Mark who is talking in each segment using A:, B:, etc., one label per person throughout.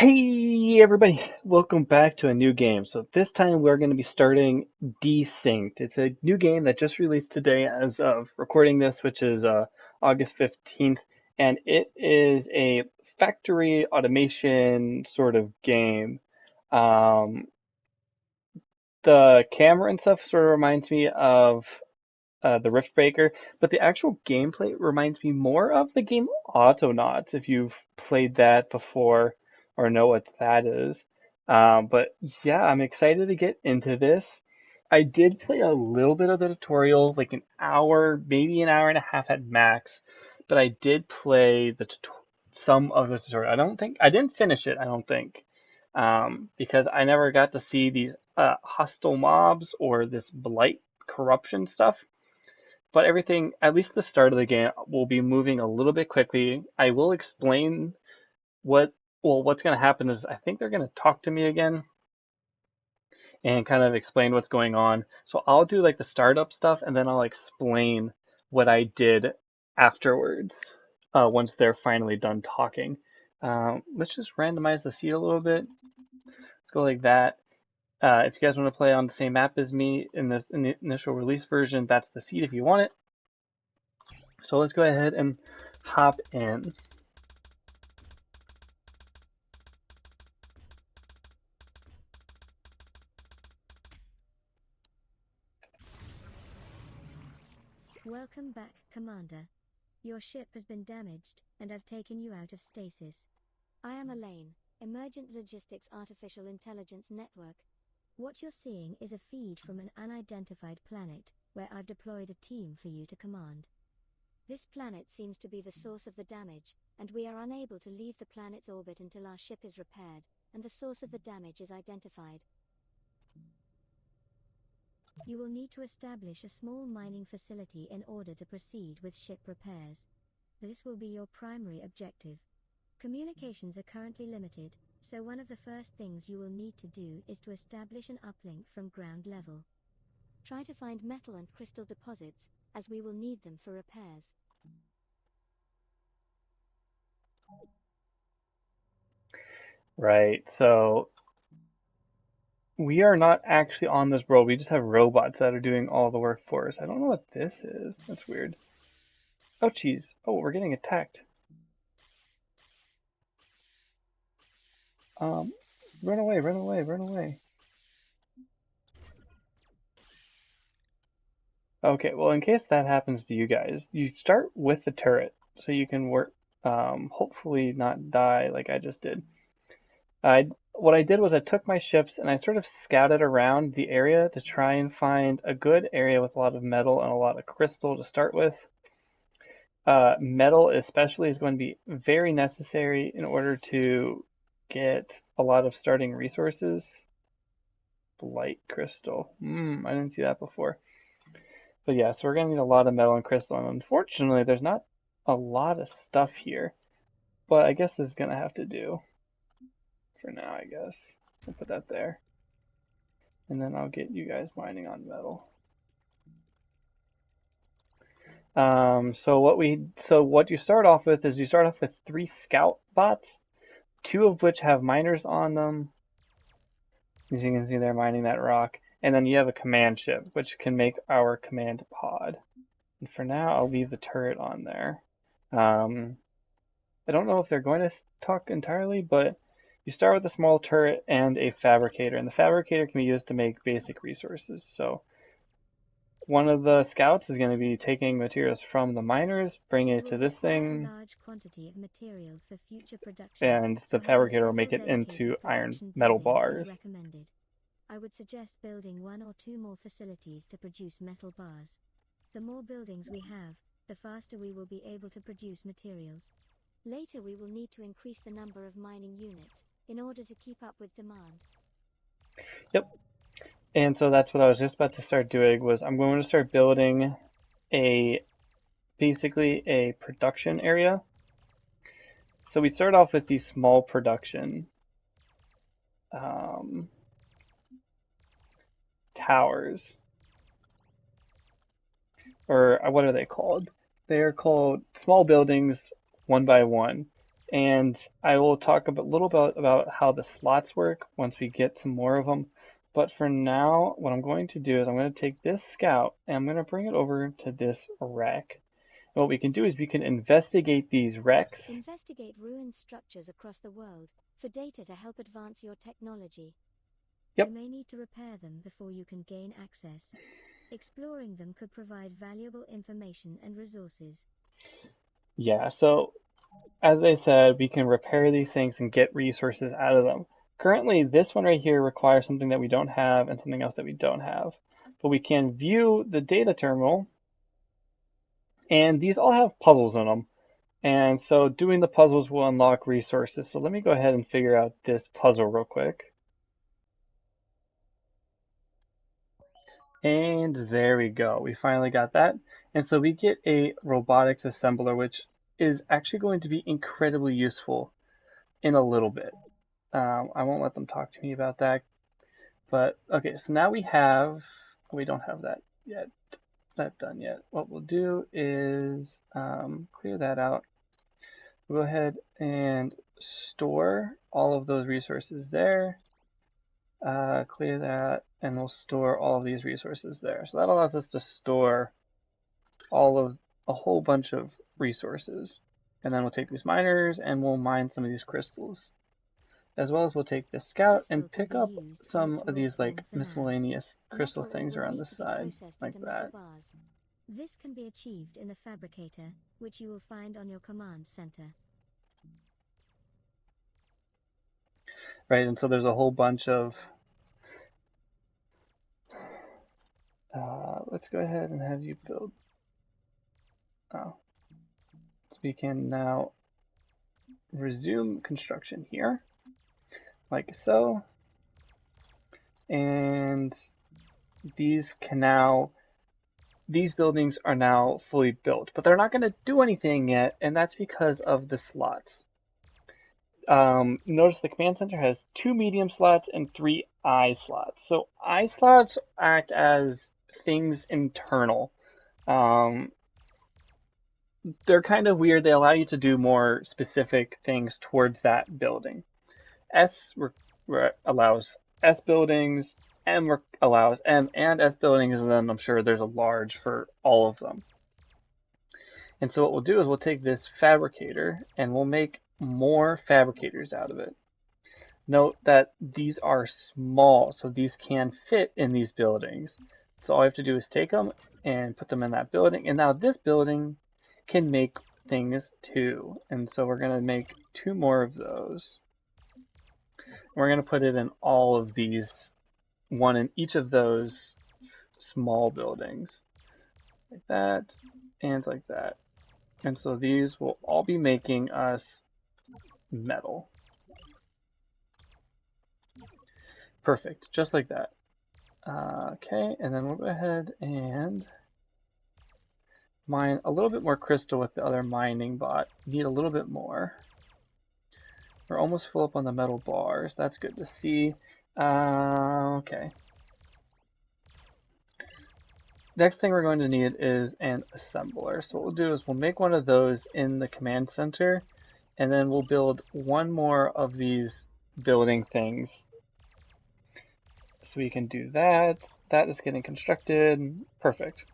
A: Hey everybody, welcome back to a new game. So this time we're going to be starting Desynced. It's a new game that just released today as of recording this, which is August 15th, and it is a factory automation sort of game. Um, the camera and stuff sort of reminds me of the Rift Breaker, but the actual gameplay reminds me more of the game Autonauts, if you've played that before or know what that is. But yeah, I'm excited to get into this. I did play a little bit of the tutorial, like an hour, maybe an hour and a half at max, but I did play some of the tutorial. I didn't finish it, I don't think, because I never got to see these hostile mobs or this blight corruption stuff. But everything, at least the start of the game, will be moving a little bit quickly. I will explain what's going to happen is I think they're going to talk to me again and kind of explain what's going on. So I'll do like the startup stuff and then I'll explain what I did afterwards once they're finally done talking. Let's just randomize the seed a little bit. Let's go like that. If you guys want to play on the same map as me in the initial release version, that's the seed if you want it. So let's go ahead and hop in.
B: Welcome back, Commander. Your ship has been damaged, and I've taken you out of stasis. I am Elaine, Emergent Logistics Artificial Intelligence Network. What you're seeing is a feed from an unidentified planet, where I've deployed a team for you to command. This planet seems to be the source of the damage, and we are unable to leave the planet's orbit until our ship is repaired, and the source of the damage is identified. You will need to establish a small mining facility in order to proceed with ship repairs. This will be your primary objective. Communications are currently limited, so one of the first things you will need to do is to establish an uplink from ground level. Try to find metal and crystal deposits, as we will need them for repairs.
A: Right, so we are not actually on this world. We just have robots that are doing all the work for us. I don't know what this is. That's weird. Oh, geez. Oh, we're getting attacked. Run away, run away, run away. Okay, well, in case that happens to you guys, you start with the turret so you can work, hopefully not die like I just did. What I did was I took my ships and I sort of scouted around the area to try and find a good area with a lot of metal and a lot of crystal to start with. Metal especially is going to be very necessary in order to get a lot of starting resources. Blight crystal. I didn't see that before. But yeah, so we're going to need a lot of metal and crystal. And unfortunately, there's not a lot of stuff here. But I guess this is going to have to do for now, I guess. I'll put that there. And then I'll get you guys mining on metal. So what you start off with is you start off with 3 scout bots, 2 of which have miners on them. As you can see, they're mining that rock. And then you have a command ship, which can make our command pod. And for now, I'll leave the turret on there. I don't know if they're going to talk entirely, but you start with a small turret and a fabricator. And the fabricator can be used to make basic resources. So one of the scouts is going to be taking materials from the miners, bringing it to this thing, and the fabricator will make it into iron metal bars.
B: I would suggest building 1 or 2 more facilities to produce metal bars. The more buildings we have, the faster we will be able to produce materials. Later we will need to increase the number of mining units in order to keep up with demand.
A: Yep. And so that's what I was just about to start doing, was I'm going to start building basically a production area. So we start off with these small production towers. Or what are they called? They are called small buildings 1 by 1. and I will talk a little bit about how the slots work once we get some more of them. But for now, what I'm going to do is I'm going to take this scout and I'm going to bring it over to this wreck. And what we can do is we can investigate these wrecks.
B: Investigate ruined structures across the world for data to help advance your technology.
A: Yep.
B: You may need to repair them before you can gain access. Exploring them could provide valuable information and resources.
A: Yeah, so as I said, we can repair these things and get resources out of them. Currently, this one right here requires something that we don't have and something else that we don't have. But we can view the data terminal, and these all have puzzles in them. And so doing the puzzles will unlock resources. So let me go ahead and figure out this puzzle real quick. And there we go. We finally got that. And so we get a robotics assembler, which is actually going to be incredibly useful in a little bit. I won't let them talk to me about that. But okay, so now we don't have that yet, that done yet. What we'll do is clear that out. We'll go ahead and store all of those resources there. Clear that, and we'll store all of these resources there. So that allows us to store a whole bunch of resources. And then we'll take these miners and we'll mine some of these crystals. As well as we'll take the scout and pick up some of these like miscellaneous crystal things around the side, like that.
B: This can be achieved in the fabricator, which you will find on your command center.
A: Right, and so there's a whole bunch of let's go ahead and have you build. Oh, so we can now resume construction here, like so. And these buildings are now fully built, but they're not going to do anything yet, and that's because of the slots. Notice the command center has 2 medium slots and 3 I slots. So I slots act as things internal. They're kind of weird. They allow you to do more specific things towards that building. S allows S buildings, M allows M and S buildings, and then I'm sure there's a large for all of them. And so what we'll do is we'll take this fabricator and we'll make more fabricators out of it. Note that these are small, so these can fit in these buildings. So all I have to do is take them and put them in that building. And now this building can make things too. And so we're going to make 2 more of those. We're going to put it in all of these, one in each of those small buildings. Like that, and like that. And so these will all be making us metal. Perfect, just like that. Okay, and then we'll go ahead and mine a little bit more crystal with the other mining bot. Need a little bit more. We're almost full up on the metal bars. That's good to see. Okay. Next thing we're going to need is an assembler. So what we'll do is we'll make one of those in the command center, and then we'll build one more of these building things. So we can do that. That is getting constructed. Perfect.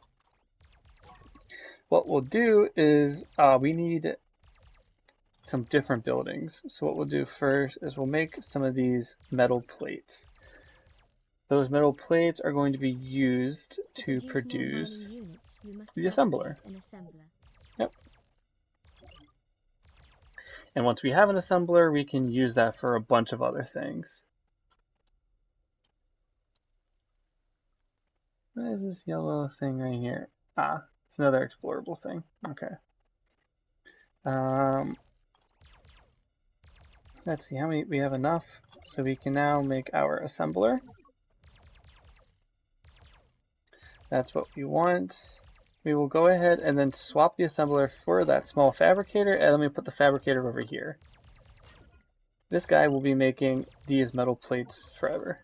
A: What we'll do is we need some different buildings. So what we'll do first is we'll make some of these metal plates. Those metal plates are going to be used to produce the assembler. Yep. And once we have an assembler, we can use that for a bunch of other things. What is this yellow thing right here? Ah, it's another explorable thing. Okay. Let's see how many we have enough, so we can now make our assembler. That's what we want. We will go ahead and then swap the assembler for that small fabricator, and let me put the fabricator over here. This guy will be making these metal plates forever.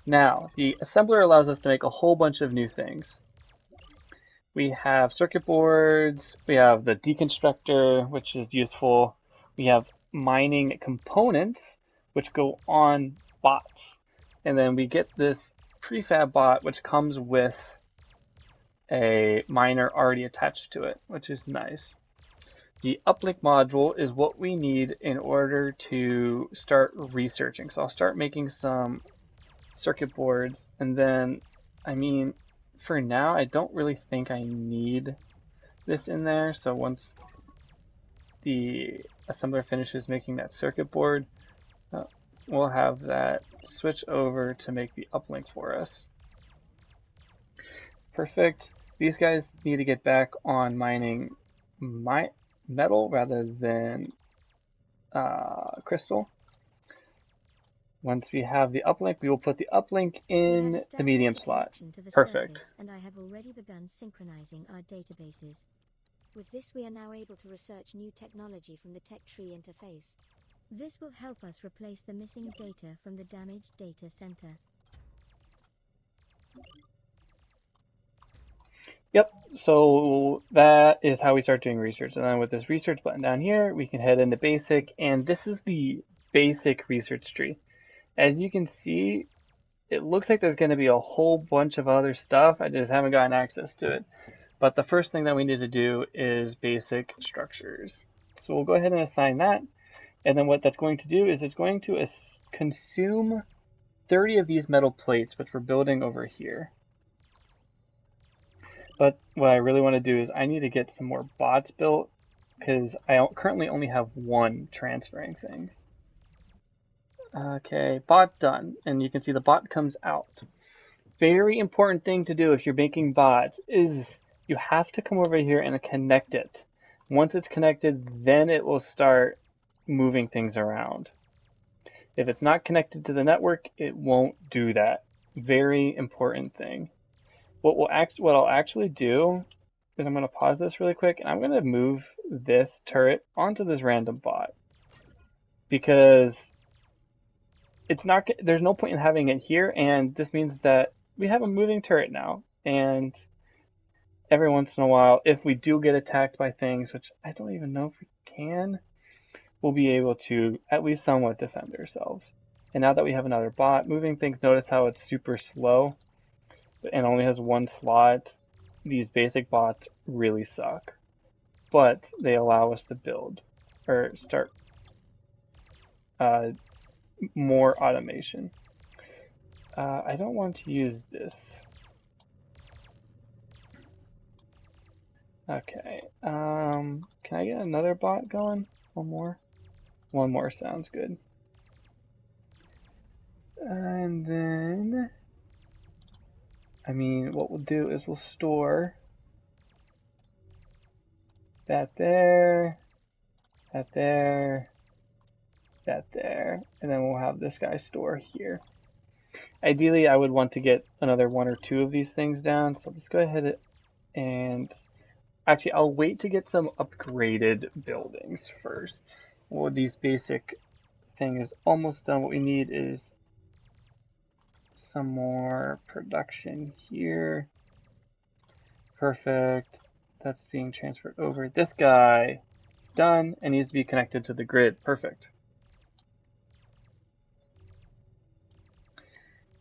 A: Now, the assembler allows us to make a whole bunch of new things. We have circuit boards, we have the deconstructor, which is useful. We have mining components which go on bots. And then we get this prefab bot which comes with a miner already attached to it, which is nice. The uplink module is what we need in order to start researching. So I'll start making some circuit boards, and then, I mean, for now, I don't really think I need this in there. So once the assembler finishes making that circuit board, we'll have that switch over to make the uplink for us. Perfect. These guys need to get back on mining metal rather than crystal. Once we have the uplink, we will put the uplink in the medium slot. Perfect.
B: And I have already begun synchronizing our databases. With this, we are now able to research new technology from the tech tree interface. This will help us replace the missing data from the damaged data center.
A: Yep, so that is how we start doing research. And then with this research button down here, we can head into basic, and this is the basic research tree. As you can see, it looks like there's going to be a whole bunch of other stuff. I just haven't gotten access to it. But the first thing that we need to do is basic structures. So we'll go ahead and assign that. And then what that's going to do is it's going to consume 30 of these metal plates, which we're building over here. But what I really want to do is I need to get some more bots built because I currently only have one transferring things. Okay, bot done. And you can see the bot comes out. Very important thing to do if you're making bots is you have to come over here and connect it. Once it's connected, then it will start moving things around. If it's not connected to the network, it won't do that. Very important thing. What I'll actually do is I'm going to pause this really quick and I'm going to move this turret onto this random bot because there's no point in having it here, and this means that we have a moving turret now, and every once in a while, if we do get attacked by things, which I don't even know if we can, we'll be able to at least somewhat defend ourselves. And now that we have another bot moving things, notice how it's super slow and only has one slot. These basic bots really suck, but they allow us to build or start more automation. I don't want to use this. Okay, can I get another bot going? One more? One more sounds good. And then, I mean, what we'll do is we'll store that there, that there, that there, and then we'll have this guy store here. Ideally, I would want to get another one or two of these things down, so let's go ahead and actually, I'll wait to get some upgraded buildings first. Well, these basic thing is almost done. What we need is some more production here. Perfect. That's being transferred over. This guy is done and needs to be connected to the grid. Perfect.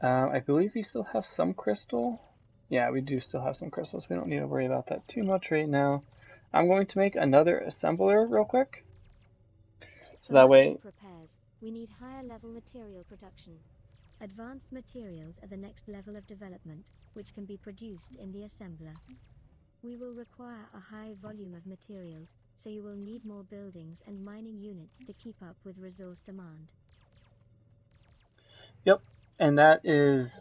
A: I believe we still have some crystal. Yeah, we do still have some crystals. We don't need to worry about that too much right now. I'm going to make another assembler real quick. So that way...
B: repairs, we need higher level material production. Advanced materials are the next level of development, which can be produced in the assembler. We will require a high volume of materials, so you will need more buildings and mining units to keep up with resource demand.
A: Yep, and that is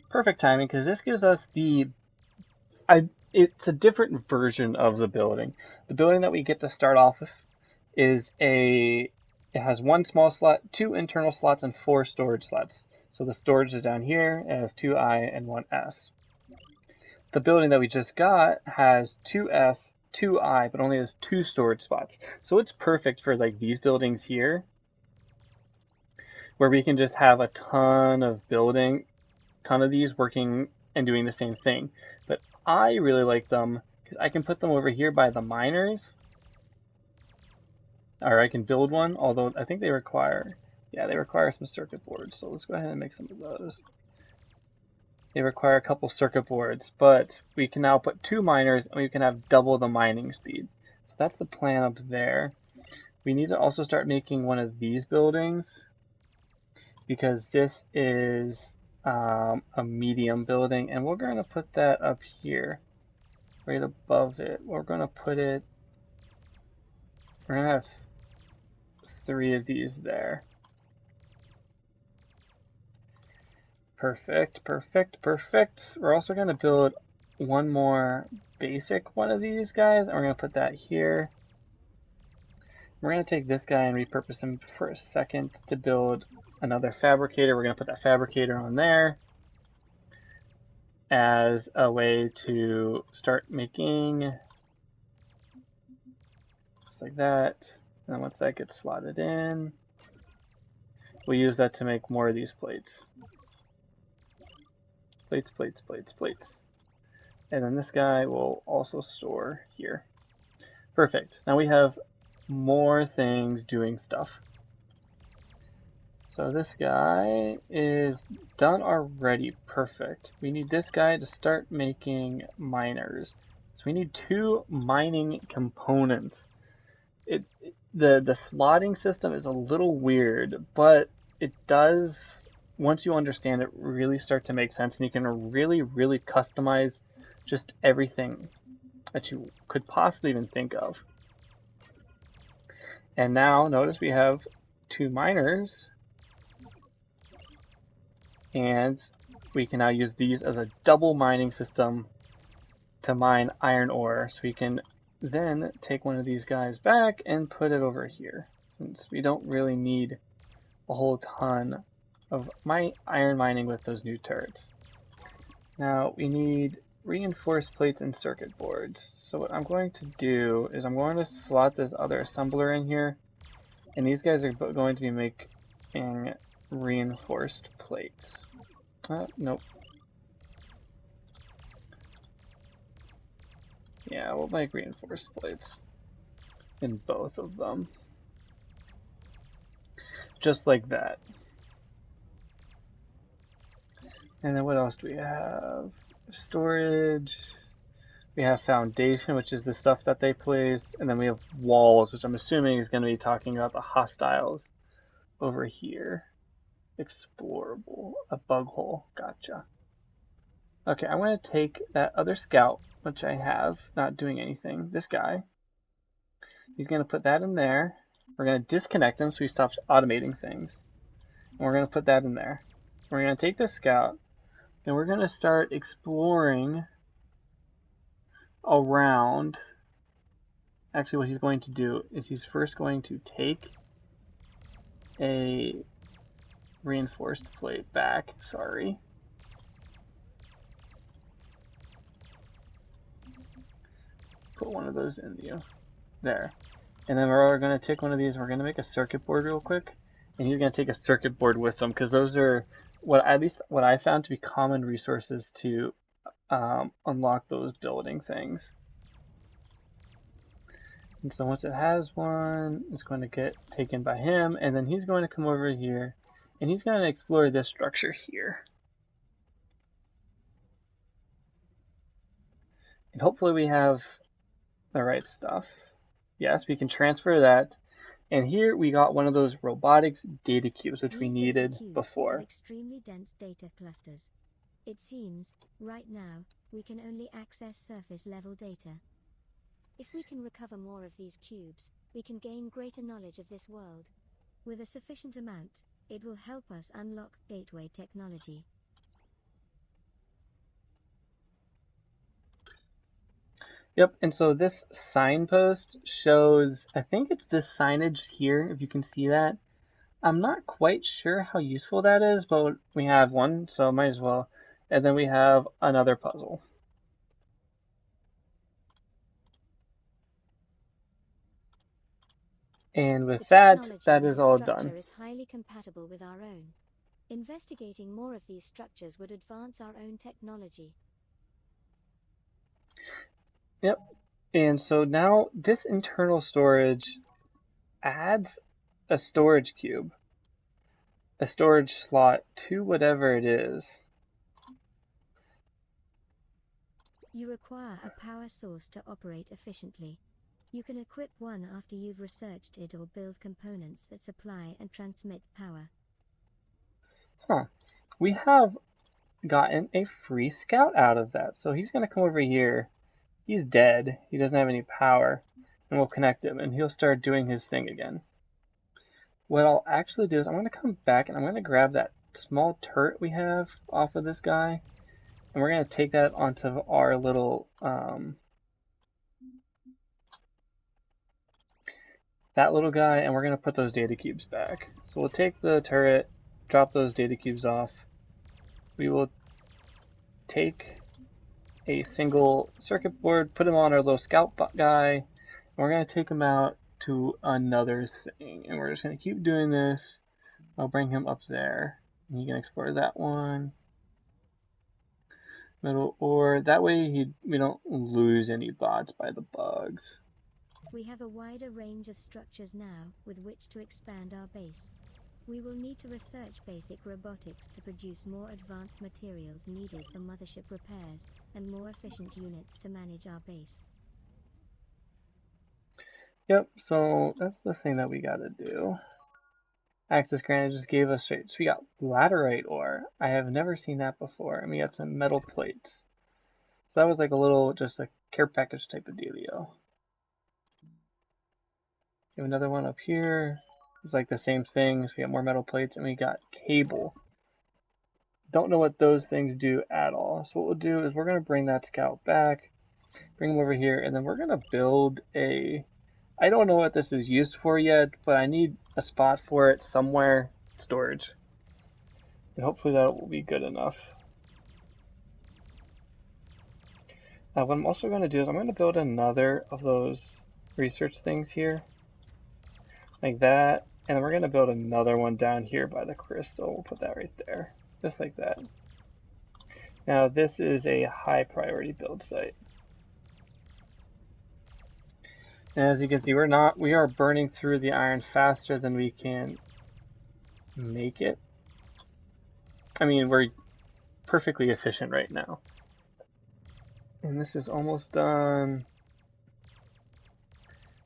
A: perfect timing because this gives us it's a different version of the building. The building that we get to start off with is it has one small slot, 2 internal slots, and 4 storage slots. So the storage is down here. It has 2 I and 1 S. The building that we just got has 2 S, 2 I, but only has 2 storage spots. So it's perfect for like these buildings here, where we can just have a ton of these working and doing the same thing. But I really like them because I can put them over here by the miners. or I can build one, although I think they require, yeah, they require some circuit boards. So let's go ahead and make some of those. They require a couple circuit boards, but we can now put 2 miners and we can have double the mining speed. So that's the plan up there. We need to also start making one of these buildings because this is a medium building, and we're going to put that up here, right above it. We're going to put it, we're going to have 3 of these there. Perfect, perfect, perfect. We're also going to build one more basic one of these guys, and we're going to put that here. We're going to take this guy and repurpose him for a second to build another fabricator. We're going to put that fabricator on there as a way to start making, just like that. And then once that gets slotted in, we'll use that to make more of these plates. Plates, plates, plates, plates. And then this guy will also store here. Perfect. Now we have more things doing stuff. So this guy is done already. Perfect. We need this guy to start making miners. So we need 2 mining components. The slotting system is a little weird, but it does, once you understand it, really start to make sense, and you can really, really customize just everything that you could possibly even think of. And now notice we have 2 miners, and we can now use these as a double mining system to mine iron ore. So we can then take one of these guys back and put it over here, since we don't really need a whole ton of iron mining with those new turrets. Now we need reinforced plates and circuit boards. So what I'm going to do is I'm going to slot this other assembler in here, and these guys are going to be making reinforced plates. Nope. Yeah, we'll make reinforced plates in both of them. Just like that. And then what else do we have? Storage. We have foundation, which is the stuff that they placed. And then we have walls, which I'm assuming is going to be talking about the hostiles over here. Explorable. A bug hole. Gotcha. Okay, I'm going to take that other scout, which I have, not doing anything. This guy. He's going to put that in there. We're going to disconnect him so he stops automating things. And we're going to put that in there. We're going to take this scout, and we're going to start exploring around. Actually, what he's going to do is he's first going to take a reinforced plate back. Sorry. Put one of those in you. There. And then we're going to take one of these, and we're going to make a circuit board real quick. And he's going to take a circuit board with them, because those are at least what I found to be common resources to unlock those building things. And so once it has one, it's going to get taken by him, and then he's going to come over here, and he's going to explore this structure here. And hopefully we have the right stuff. Yes, we can transfer that. And here we got one of those robotics data cubes, which we needed before.
B: Have extremely dense data clusters. It seems, right now, we can only access surface level data. If we can recover more of these cubes, we can gain greater knowledge of this world. With a sufficient amount, it will help us unlock gateway technology.
A: Yep, and so this signpost shows, I think it's this signage here, if you can see that. I'm not quite sure how useful that is, but we have one, so might as well. And then we have another puzzle. And with that is all done.
B: The is highly compatible with our own. Investigating more of these structures would advance our own technology.
A: Yep. And so now this internal storage adds a storage cube, a storage slot to whatever it is.
B: You require a power source to operate efficiently. You can equip one after you've researched it or build components that supply and transmit power.
A: Huh. We have gotten a free scout out of that. So he's going to come over here. He's dead. He doesn't have any power. And we'll connect him and he'll start doing his thing again. What I'll actually do is I'm going to come back and I'm going to grab that small turret we have off of this guy. And we're going to take that onto our little, that little guy, and we're going to put those data cubes back. So we'll take the turret, drop those data cubes off. We will take a single circuit board, put him on our little scout guy, and we're going to take him out to another thing. And we're just going to keep doing this. I'll bring him up there. And he can explore that one. Middle, or that way we don't lose any bots by the bugs.
B: We have a wider range of structures now with which to expand our base. We will need to research basic robotics to produce more advanced materials needed for mothership repairs and more efficient units to manage our base.
A: Yep, so that's the thing that we gotta do. Access granted just gave us straight. So we got laterite ore. I have never seen that before. And we got some metal plates. So that was like a little, just a care package type of dealio. We have another one up here. It's like the same thing. So we got more metal plates and we got cable. Don't know what those things do at all. So what we'll do is we're going to bring that scout back, bring him over here, and then we're going to build a, I don't know what this is used for yet, but I need a spot for it somewhere, storage. And hopefully that will be good enough. What I'm also going to do is I'm going to build another of those research things here. Like that. And then we're going to build another one down here by the crystal. We'll put that right there. Just like that. Now this is a high priority build site. And as you can see, we are burning through the iron faster than we can make it. I mean, we're perfectly efficient right now. And this is almost done.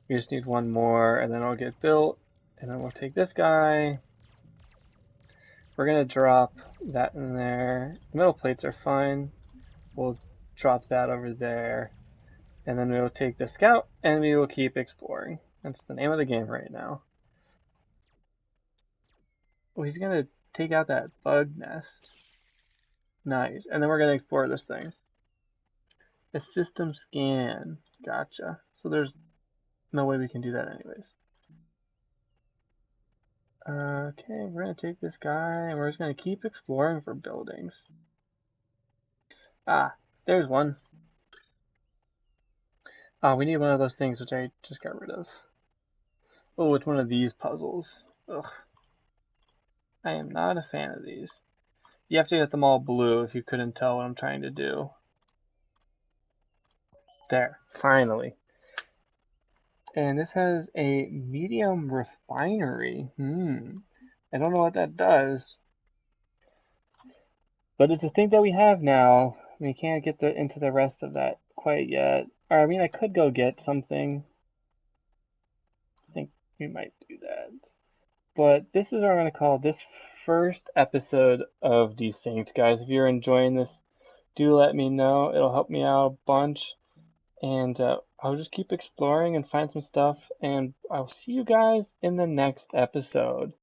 A: We just need one more and then it'll get built. And then we'll take this guy. We're gonna drop that in there. The metal plates are fine. We'll drop that over there. And then we'll take the scout and we will keep exploring. That's the name of the game right now. Oh, he's gonna take out that bug nest. Nice. And then we're gonna explore this thing. A system scan. Gotcha. So there's no way we can do that anyways. Okay, we're gonna take this guy and we're just gonna keep exploring for buildings. Ah, there's one. We need one of those things which I just got rid of. Oh, it's one of these puzzles. Ugh. I am not a fan of these. You have to get them all blue if you couldn't tell what I'm trying to do. There, finally. And this has a medium refinery. I don't know what that does. But it's a thing that we have now. We can't get into the rest of that quite yet. Or, I mean, I could go get something. I think we might do that. But this is what I'm going to call this first episode of Desynced. Guys, if you're enjoying this, do let me know. It'll help me out a bunch. And I'll just keep exploring and find some stuff. And I'll see you guys in the next episode.